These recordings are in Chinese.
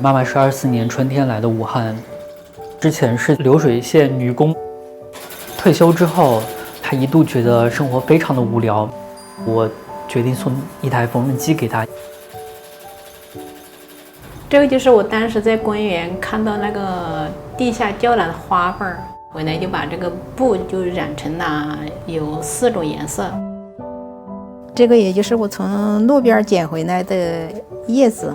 媽媽是24年春天來的武漢，之前是流水線女工，退休之後，她一度覺得生活非常的無聊，我決定送一台縫紉機給她。這個就是我當時在公園看到那個地下吊籃的花瓣，回來就把這個布就染成了有4種顏色。這個也就是我從路邊撿回來的葉子，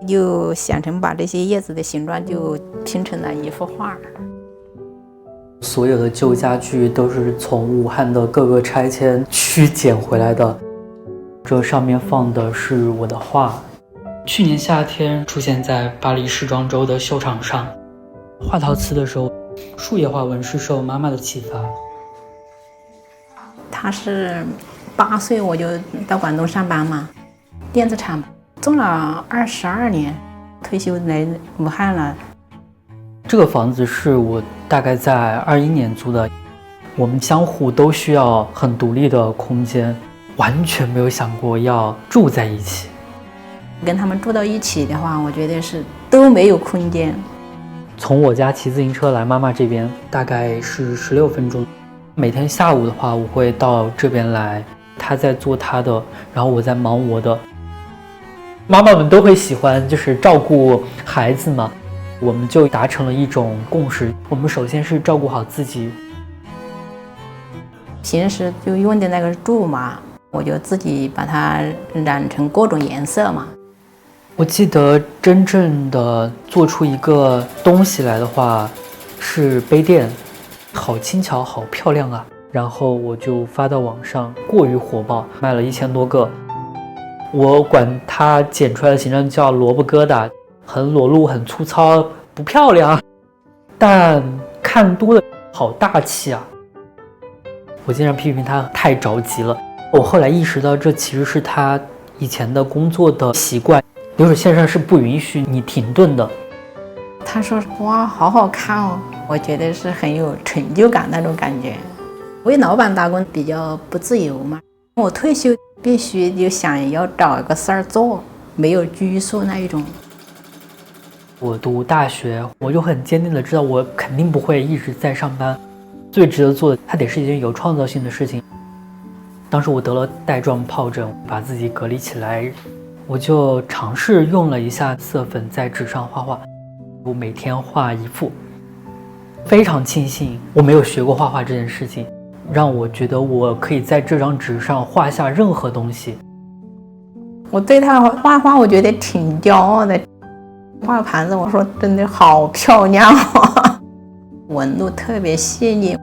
就想成把這些葉子的形狀就拼成了一幅畫。所有的舊家具都是從武漢的各個拆遷區撿回來的，這上面放的是我的畫。去年夏天出現在巴黎時裝周的秀場上，畫陶瓷的時候，樹葉花紋是受媽媽的啟發。他是8歲我就到廣東上班嘛，電子廠做了22年，退休來武漢了。這個房子是我大概在21年租的，我們相互都需要很獨立的空間，完全沒有想過要住在一起。跟他們住到一起的話，我覺得是都沒有空間。從我家騎自行車來媽媽這邊大概是16分鐘，每天下午的話我會到這邊來，她在做她的，然後我在忙我的。媽媽們都會喜歡就是照顧孩子嘛，我們就達成了一種共識，我們首先是照顧好自己。平時就用的那个柱嘛，我就自己把它染成各種顏色嘛。我記得真正的做出一個東西來的話是杯墊，好輕巧好漂亮啊，然後我就發到網上，過於火爆，賣了1000多個。我管它剪出來的形狀叫蘿蔔疙瘩，很裸露很粗糙不漂亮，但看多了好大氣啊。我經常批評他太着急了，我後來意識到這其實是他以前的工作的習慣，流水線上是不允許你停頓的。他說哇好好看哦，我覺得是很有成就感那種感覺。為老闆打工比較不自由嘛，我退休必須就想要找一個事兒做，沒有拘束那一種。我讀大學，我就很堅定的知道我肯定不會一直在上班，最值得做的它得是一件有創造性的事情。當時我得了帶狀皰疹，把自己隔離起來，我就嘗試用了一下色粉在紙上畫畫，我每天畫一幅。非常慶幸我沒有學過畫畫這件事情，讓我覺得我可以在這張紙上畫下任何東西。我對他畫畫我覺得挺驕傲的，畫盤子我說真的好漂亮哦，紋路特別細膩。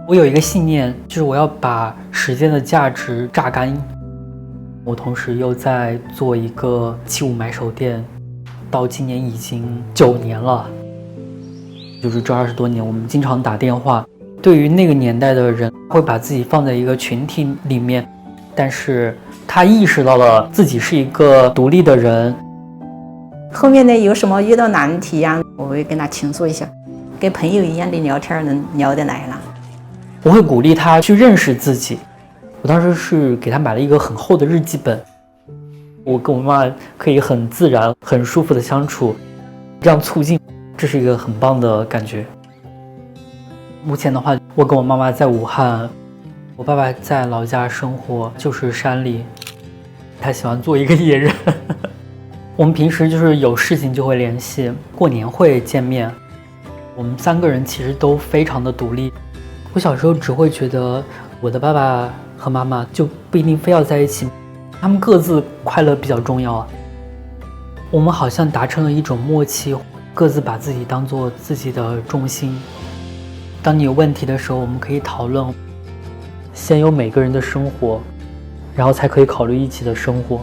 我有一個信念，就是我要把時間的價值榨乾。我同時又在做一個器物買手店，到今年已經9年了，就是這20多年我們經常打電話。對於那個年代的人，會把自己放在一個群體裡面，但是他意識到了自己是一個獨立的人。後面呢有什麼遇到難題啊，我會跟他傾訴一下，跟朋友一樣的聊天能聊得來了。我會鼓勵他去認識自己。我當時是給他買了一個很厚的日記本，我跟我媽可以很自然很舒服的相處，這樣促進，這是一個很棒的感覺。目前的話，我跟我媽媽在武漢，我爸爸在老家生活，就是山裡，他喜歡做一個野人。我們平時就是有事情就會聯繫，過年會見面。我們3個人其實都非常的獨立。我小時候只會覺得我的爸爸和媽媽就不一定非要在一起，他們各自快樂比較重要啊。我們好像達成了一種默契，各自把自己當做自己的重心。當你有問題的時候，我們可以討論，先有每個人的生活，然後才可以考慮一起的生活。